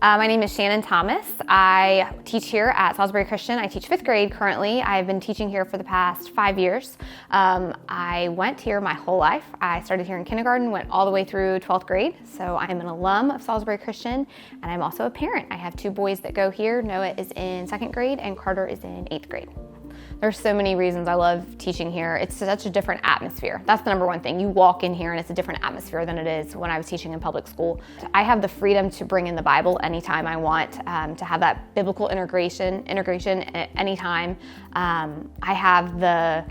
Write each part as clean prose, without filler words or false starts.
My name is Shannon Thomas. I teach here at Salisbury Christian. I teach 5th grade currently. I've been teaching here for the past 5 years. I went here my whole life. I started here in kindergarten, went all the way through 12th grade. So I am an alum of Salisbury Christian, and I'm also a parent. I have 2 boys that go here. Noah is in 2nd grade and Carter is in 8th grade. There's so many reasons I love teaching here. It's such a different atmosphere. That's the number one thing. You walk in here and it's a different atmosphere than it is when I was teaching in public school. I have the freedom to bring in the Bible anytime I want, to have that biblical integration at any time. I have the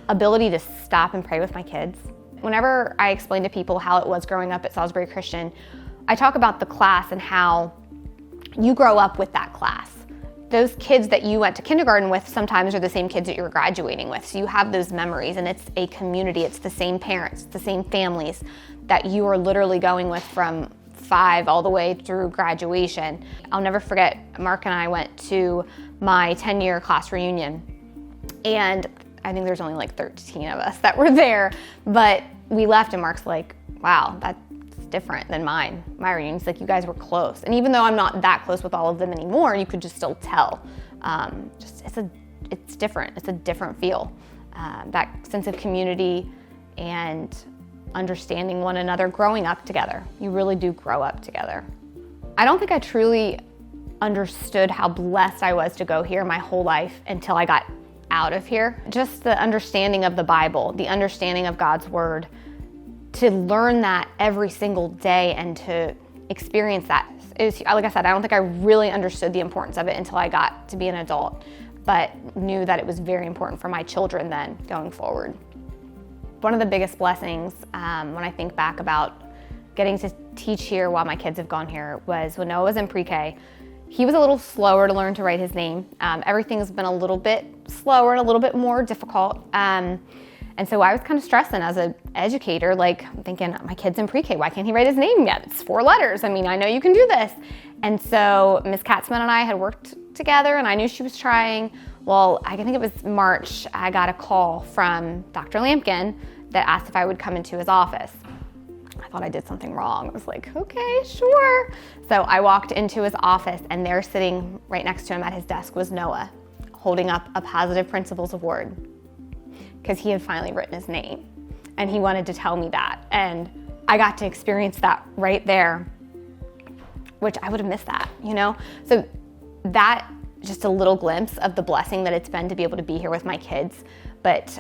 ability to stop and pray with my kids. Whenever I explain to people how it was growing up at Salisbury Christian, I talk about the class and how you grow up with that class. Those kids that you went to kindergarten with sometimes are the same kids that you were graduating with. So you have those memories, and it's a community. It's the same parents, the same families that you are literally going with from 5 all the way through graduation. I'll never forget, Mark and I went to my 10-year class reunion, and I think there's only like 13 of us that were there, but we left and Mark's like, wow, that's different than mine. My reunions, like, you guys were close. And even though I'm not that close with all of them anymore, you could just still tell. It's different. It's a different feel. That sense of community and understanding one another, growing up together. You really do grow up together. I don't think I truly understood how blessed I was to go here my whole life until I got out of here. Just the understanding of the Bible, the understanding of God's Word, to learn that every single day and to experience that is, like I said, I don't think I really understood the importance of it until I got to be an adult, but knew that it was very important for my children then going forward. One of the biggest blessings when I think back about getting to teach here while my kids have gone here was when Noah was in pre-K. He was a little slower to learn to write his name. Everything's been a little bit slower and a little bit more difficult. And so I was kind of stressing as an educator, like thinking, my kid's in pre-K, why can't he write his name yet? It's 4 letters. I mean, I know you can do this. And so Ms. Katzman and I had worked together, and I knew she was trying. Well, I think it was March, I got a call from Dr. Lampkin that asked if I would come into his office. I thought I did something wrong. I was like, okay, sure. So I walked into his office, and there sitting right next to him at his desk was Noah, holding up a Positive Principles Award, because he had finally written his name, and he wanted to tell me that. And I got to experience that right there, which I would have missed that, you know? So that, just a little glimpse of the blessing that it's been to be able to be here with my kids. But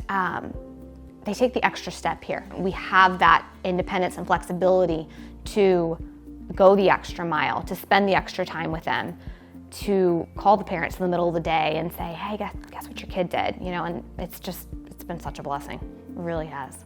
they take the extra step here. We have that independence and flexibility to go the extra mile, to spend the extra time with them, to call the parents in the middle of the day and say, hey, guess what your kid did, you know? And it's been such a blessing. It really has.